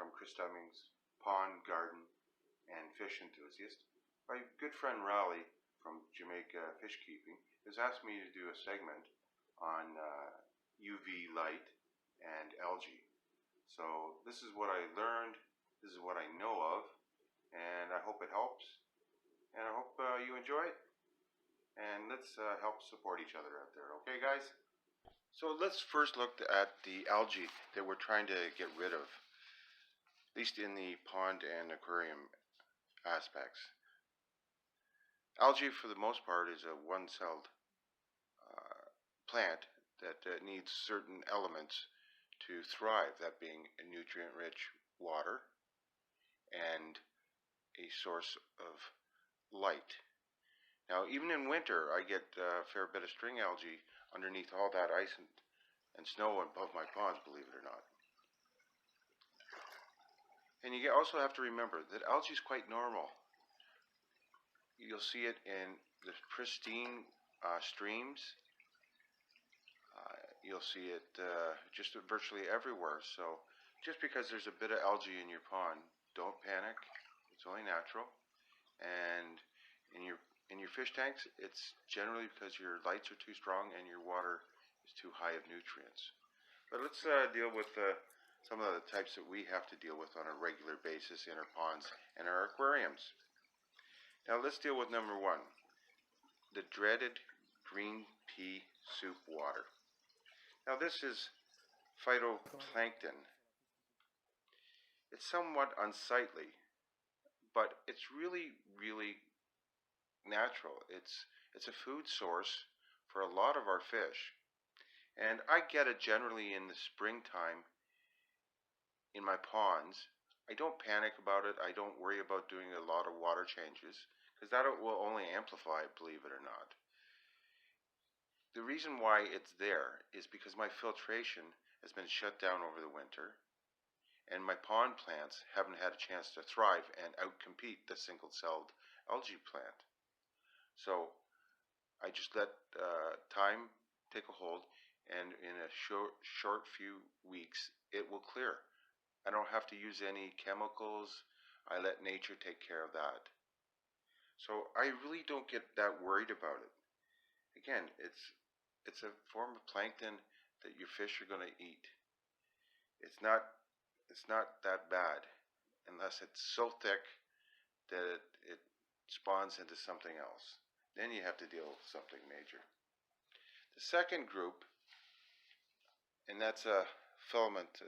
from Chris Dumming's Pond, Garden, and Fish Enthusiast. My good friend Raleigh from Jamaica Fish Keeping has asked me to do a segment on UV light and algae. So this is what I learned, this is what I know of, and I hope it helps, and I hope you enjoy it, and let's help support each other out there, okay guys? So let's first look at the algae that we're trying to get rid of, at least in the pond and aquarium aspects. Algae, for the most part, is a one-celled plant that needs certain elements to thrive, that being a nutrient-rich water and a source of light. Now, even in winter, I get a fair bit of string algae underneath all that ice and snow above my ponds, believe it or not. And you also have to remember that algae is quite normal. You'll see it in the pristine streams. You'll see it just virtually everywhere. So just because there's a bit of algae in your pond, don't panic. It's only natural. And in your fish tanks, it's generally because your lights are too strong and your water is too high of nutrients. But let's deal with some of the types that we have to deal with on a regular basis in our ponds and our aquariums. Now let's deal with number one, the dreaded green pea soup water. Now this is phytoplankton. It's somewhat unsightly, but it's really natural. It's a food source for a lot of our fish. And I get it generally in the springtime in my ponds. I don't panic about it. I don't worry about doing a lot of water changes because that will only amplify it, believe it or not. The reason why it's there is because my filtration has been shut down over the winter and my pond plants haven't had a chance to thrive and outcompete the single-celled algae plant. So I just let time take a hold, and in a short few weeks it will clear. I don't have to use any chemicals. I let nature take care of that. So I really don't get that worried about it. Again, it's a form of plankton that your fish are going to eat. It's not that bad unless it's so thick that it spawns into something else. Then you have to deal with something major. The second group, and that's a filament,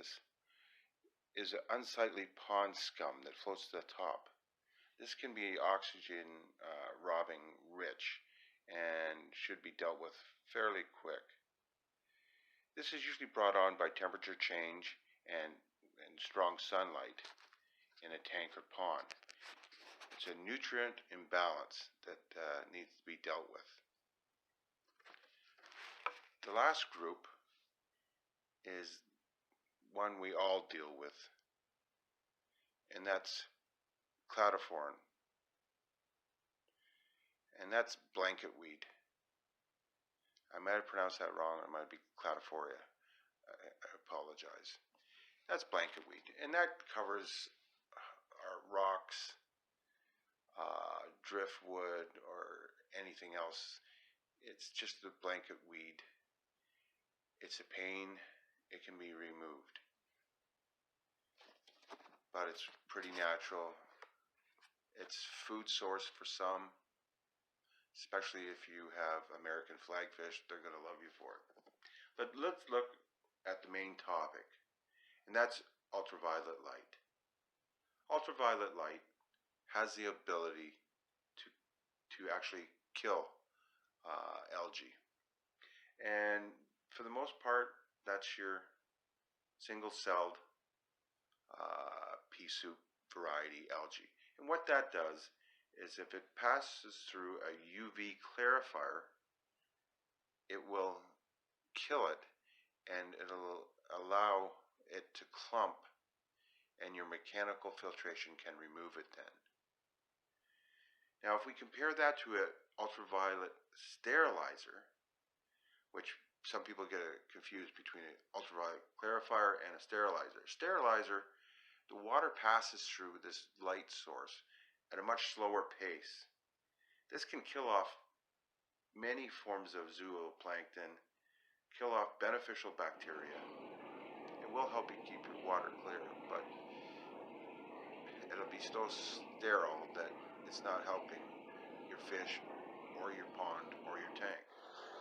is an unsightly pond scum that floats to the top. This can be oxygen robbing rich and should be dealt with fairly quick. This is usually brought on by temperature change and strong sunlight in a tank or pond. It's a nutrient imbalance that needs to be dealt with. The last group is one we all deal with, and that's cladophorine, and that's blanket weed. I might have pronounced that wrong. It might be cladophoria. I apologize. That's blanket weed, and that covers our rocks, driftwood, or anything else. It's just the blanket weed. It's a pain. It can be removed, but it's pretty natural. It's food source for some, especially if you have American flagfish. They're going to love you for it. But let's look at the main topic, and that's ultraviolet light. Ultraviolet light has the ability to actually kill algae, and for the most part, that's your single-celled pea soup variety algae. And what that does is if it passes through a UV clarifier, it will kill it and it'll allow it to clump, and your mechanical filtration can remove it then. Now if we compare that to an ultraviolet sterilizer, which some people get confused between an ultraviolet clarifier and a sterilizer. Sterilizer the water passes through this light source at a much slower pace. This can kill off many forms of zooplankton, kill off beneficial bacteria. It will help you keep your water clear, but it'll be so sterile that it's not helping your fish or your pond or your tank.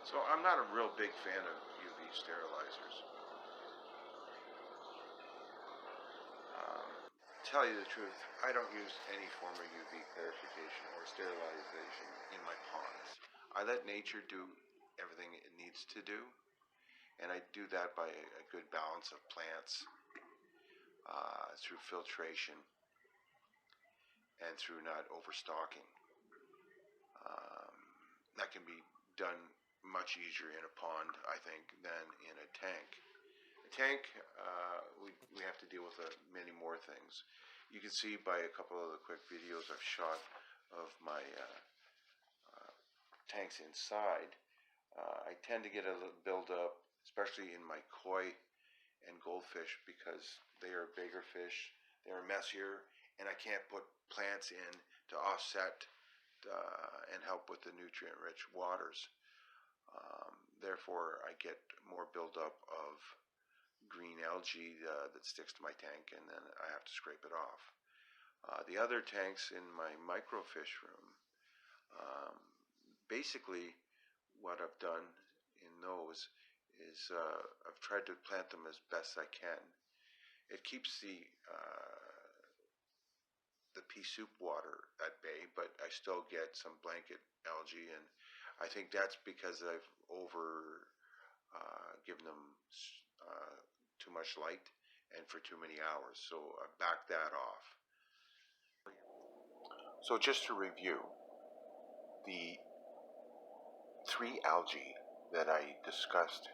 So I'm not a real big fan of UV sterilizers. Tell you the truth, I don't use any form of UV clarification or sterilization in my ponds. I let nature do everything it needs to do, and I do that by a good balance of plants, through filtration, and through not overstocking. That can be done much easier in a pond, I think, than in a tank. A tank, we have to deal with many more things. You can see by a couple of the quick videos I've shot of my tanks inside, I tend to get a little build-up, especially in my koi and goldfish, because they are bigger fish, they are messier, and I can't put plants in to offset and help with the nutrient-rich waters. Therefore, I get more buildup of green algae that sticks to my tank, and then I have to scrape it off. The other tanks in my microfish room, basically what I've done in those is I've tried to plant them as best I can. It keeps the pea soup water at bay, but I still get some blanket algae, and I think that's because I've given them too much light and for too many hours, so I backed that off. So just to review, the 3 algae that I discussed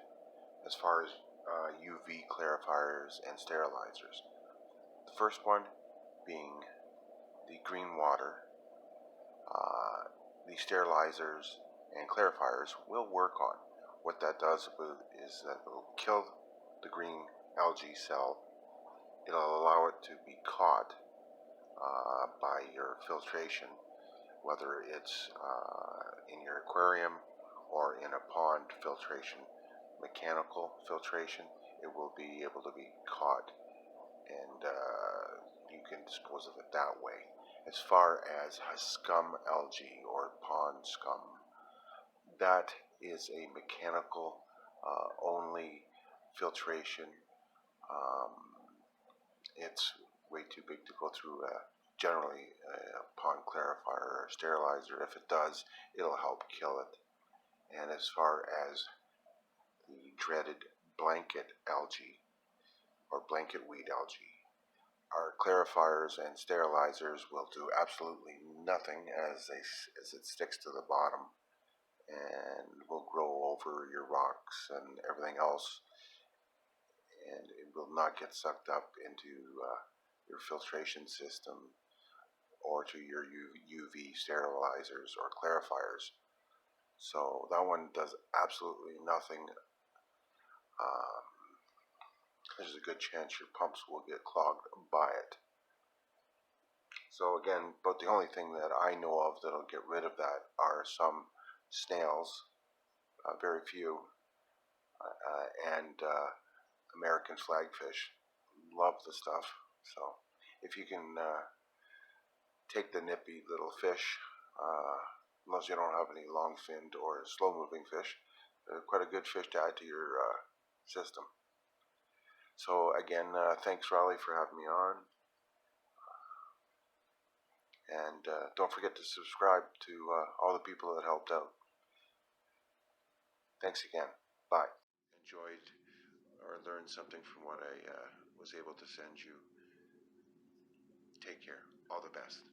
as far as UV clarifiers and sterilizers. The first one being the green water. The sterilizers and clarifiers will work on. What that does is that it will kill the green algae cell. It'll allow it to be caught by your filtration, whether it's in your aquarium or in a pond filtration, mechanical filtration. It will be able to be caught, and you can dispose of it that way. As far as scum algae or pond scum, that is a mechanical only filtration. It's way too big to go through generally a pond clarifier or sterilizer. If it does, it'll help kill it. And as far as the dreaded blanket algae or blanket weed algae, our clarifiers and sterilizers will do absolutely nothing as it sticks to the bottom and will grow over your rocks and everything else, and it will not get sucked up into your filtration system or to your UV sterilizers or clarifiers. So that one does absolutely nothing. There's a good chance your pumps will get clogged by it. So again, but the only thing that I know of that'll get rid of that are some snails, very few, and American flagfish. Love the stuff. So if you can take the nippy little fish, unless you don't have any long-finned or slow-moving fish, they're quite a good fish to add to your system. So again, thanks Raleigh for having me on, and don't forget to subscribe to all the people that helped out. Thanks again. Bye. Enjoyed or learned something from what I was able to send you. Take care. All the best.